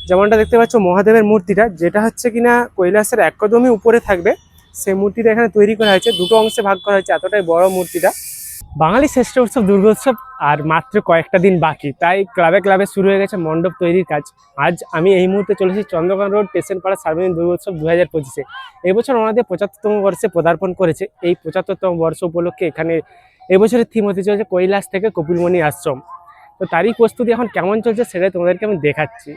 যেমনটা দেখতে পাচ্ছ মহাদেবের মূর্তিটা, যেটা হচ্ছে কিনা কৈলাসের একদমই উপরে থাকবে, সেই মূর্তিটা এখানে তৈরি করা হয়েছে। দুটো অংশে ভাগ করা হয়েছে, এতটাই বড় মূর্তিটা। বাঙালি শ্রেষ্ঠ উৎসব দুর্গোৎসব আর মাত্র কয়েকটা দিন বাকি, তাই ক্লাবে ক্লাবে শুরু হয়ে গেছে মণ্ডপ তৈরির কাজ। আজ আমি এই মুহূর্তে চলেছি চন্দ্রকোনা রোড স্টেশনপাড়া সার্বজনীন দুর্গোৎসব 2025-এ। এবছর ওনাদের 75তম বর্ষে পদার্পণ করেছে। এই 75তম বর্ষ উপলক্ষে এখানে এবছরের থিম হতে চলেছে কৈলাস থেকে কপিলমুনি আশ্রম। তো তারই প্রস্তুতি এখন কেমন চলছে সেটাই তোমাদেরকে আমি দেখাচ্ছি।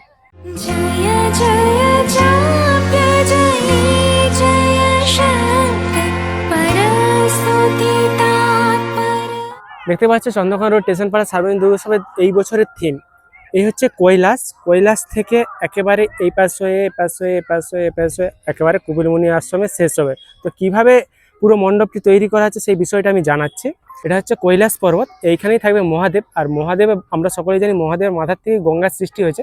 দেখতে পাচ্ছ চন্দ্রকোনা রোড স্টেশনপাড়া সার্বজনীন দুর্গোৎসবের এই বছরের থিম এই হচ্ছে কৈলাস। কৈলাস থেকে একেবারে এই পাশ হয়ে একেবারে কপিলমুনি আশ্রমে শেষ হবে। তো কিভাবে পুরো মণ্ডপটি তৈরি করা হচ্ছে সেই বিষয়টা আমি জানাচ্ছি। এটা হচ্ছে কৈলাস পর্বত, এইখানেই থাকবে মহাদেব। আর মহাদেব আমরা সকলেই জানি মহাদেবের মাথার থেকে গঙ্গার সৃষ্টি হয়েছে।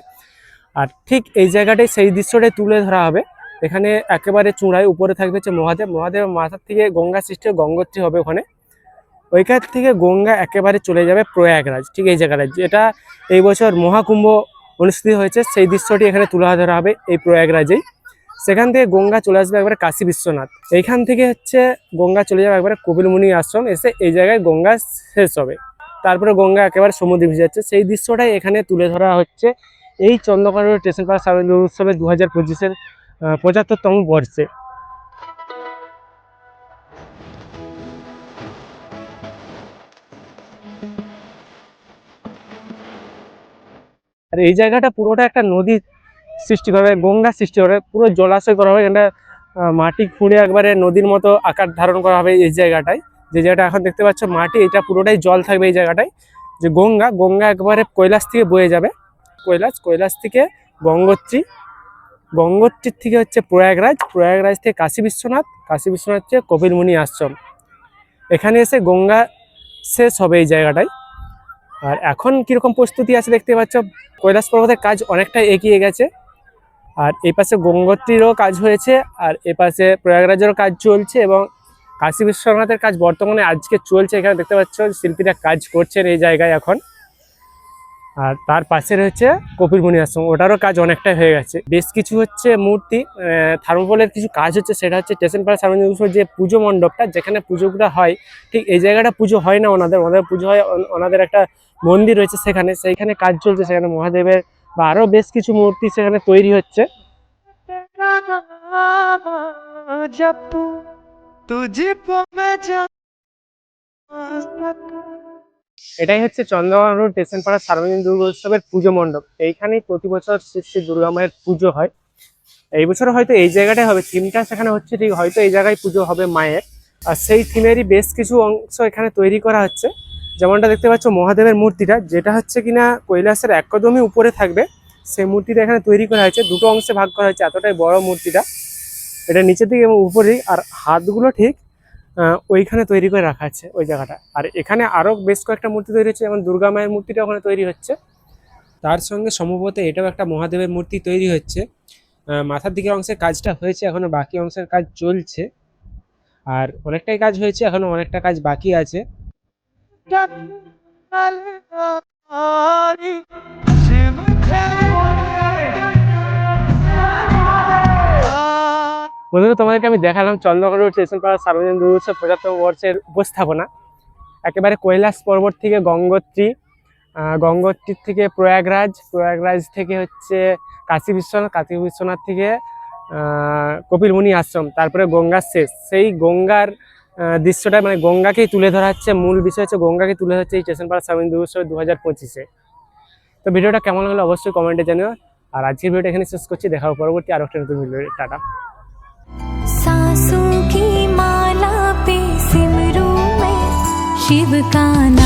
আর ঠিক এই জায়গাটাই সেই দৃশ্যটাই তুলে ধরা হবে। এখানে একেবারে চূড়ায় উপরে থাকবে হচ্ছে মহাদেব, মহাদেবের মাথার থেকে গঙ্গা সৃষ্টি, গঙ্গোত্রী হবে ওখানে। ওইখান থেকে গঙ্গা একেবারে চলে যাবে প্রয়াগরাজ, ঠিক এই জায়গাটায়, যেটা এই বছর মহাকুম্ভ অনুষ্ঠিত হয়েছে সেই দৃশ্যটি এখানে তুলে ধরা হবে এই প্রয়াগরাজেই। সেখান থেকে গঙ্গা চলে আসবে একবারে কাশী বিশ্বনাথ। এইখান থেকে হচ্ছে গঙ্গা চলে যাবে একবারে কপিলমুনি আশ্রম, এসে এই জায়গায় গঙ্গা শেষ হবে। তারপরে গঙ্গা একেবারে সমুদ্রে ভিজে যাচ্ছে, সেই দৃশ্যটাই এখানে তুলে ধরা হচ্ছে এই চন্দ্রকোনা রোড স্টেশনপাড়া সার্বজনীন দুর্গোৎসবের 2025-এর 75তম বর্ষে। আর এই জায়গাটা পুরোটা একটা নদী সৃষ্টি করবে, গঙ্গা সৃষ্টি করবে, পুরো জলাশয় করা হবে। এটা মাটি খুঁড়ে একবারে নদীর মতো আকার ধারণ করা হবে এই জায়গাটায়। যে জায়গাটা এখন দেখতে পাচ্ছ মাটি, এটা পুরোটাই জল থাকবে এই জায়গাটায়। যে গঙ্গা, গঙ্গা একবারে কৈলাস থেকে বয়ে যাবে। কৈলাস থেকে গঙ্গোত্রী, গঙ্গোত্রীর থেকে হচ্ছে প্রয়াগরাজ, প্রয়াগরাজ থেকে কাশী বিশ্বনাথ, কাশী বিশ্বনাথ থেকে কপিলমুনি আশ্রম। এখানে এসে গঙ্গা শেষ হবে এই জায়গাটায়। আর এখন কিরকম প্রস্তুতি আছে দেখতে পাচ্ছ, কৈলাস পর্বতের কাজ অনেকটা এগিয়ে গেছে। আর এই পাশে গঙ্গোত্রীরও কাজ হয়েছে, আর এ পাশে প্রয়াগরাজেরও কাজ চলছে, এবং কাশী বিশ্বনাথের কাজ বর্তমানে আজকে চলছে। এখানে দেখতে পাচ্ছ শিল্পীরা কাজ করছেন এই জায়গায় এখন। আর তার পাশে রয়েছে কপিলমুনি আশ্রম, ওটারও কাজ অনেকটাই হয়ে গেছে। বেশ কিছু হচ্ছে মূর্তি, থার্মোকলের কিছু কাজ হচ্ছে। সেটা হচ্ছে স্টেশনপাড়া সার্বজনীন দুর্গোৎসব যে পুজো মণ্ডপটা, যেখানে পুজোটা হয়, ঠিক এই জায়গাটা পুজো হয় না ওনাদের পুজো হয় ওনাদের একটা মন্দির রয়েছে সেখানে, সেইখানে কাজ চলছে। সেখানে মহাদেবের বা আরো বেশ কিছু মূর্তি সেখানে তৈরি হচ্ছে। এটাই হচ্ছে চন্দ্রকোনা রোড স্টেশনপাড়া সার্বজনীন দুর্গোৎসবের পুজো মণ্ডপ। এইখানেই প্রতি বছর শ্রী দুর্গা মায়ের পুজো হয়। এই বছর হয়তো এই জায়গাটাই হবে, থিমটা সেখানে হচ্ছে ঠিক, হয়তো এই জায়গায় পুজো হবে মায়ের। আর সেই থিমেরই বেশ কিছু অংশ এখানে তৈরি করা হচ্ছে। যেমনটা দেখতে পাচ্ছ মহাদেবের মূর্তিটা, যেটা হচ্ছে কিনা কৈলাসের একদমই উপরে থাকবে, সেই মূর্তিটা এখানে তৈরি করা হয়েছে। দুটো অংশে ভাগ করা হয়েছে, এতটাই বড় মূর্তিটা। এটা নিচের দিকে এবং উপরে, আর হাতগুলো ঠিক ওইখানে তৈরি করে রাখা আছে ওই জায়গাটা। আর এখানে আরো বেশ কয়েকটা মূর্তি তৈরি হচ্ছে, যেমন দুর্গা মায়ের মূর্তিটা ওখানে তৈরি হচ্ছে। তার সঙ্গে সম্ভবত এটাও একটা মহাদেবের মূর্তি তৈরি হচ্ছে। মাথার দিকের অংশের কাজটা হয়েছে, এখনো বাকি অংশের কাজ চলছে। আর অনেকটাই কাজ হয়েছে, এখনো অনেকটা কাজ বাকি আছে। বন্ধুরা, তোমাদেরকে আমি দেখালাম চন্দ্রকোনা রোড স্টেশনপাড়া সার্বজনীন দুর্গোৎসব 75তম বর্ষের উপস্থাপনা। একেবারে কৈলাস পর্বত থেকে গঙ্গোত্রী, গঙ্গোত্রীর থেকে প্রয়াগরাজ, প্রয়াগরাজ থেকে হচ্ছে কাশী বিশ্বনাথ, কাশী বিশ্বনাথ থেকে কপিলমুনি আশ্রম, তারপরে গঙ্গার শেষ। সেই গঙ্গার দৃশ্যটা, মানে গঙ্গাকেই তুলে ধরা হচ্ছে, মূল বিষয় হচ্ছে গঙ্গাকে তুলে ধরা হচ্ছে এই স্টেশনপাড়া সার্বজনীন দুর্গোৎসব 2025-এ। তো ভিডিওটা কেমন হলো অবশ্যই কমেন্টে জানিও। আর আজকের ভিডিওটা এখানে শেষ করছি, দেখা হবে পরবর্তী আরো একটা নতুন ভিডিও। টাটা। सांसों की माला पे सिमरूं मैं शिव का नाम।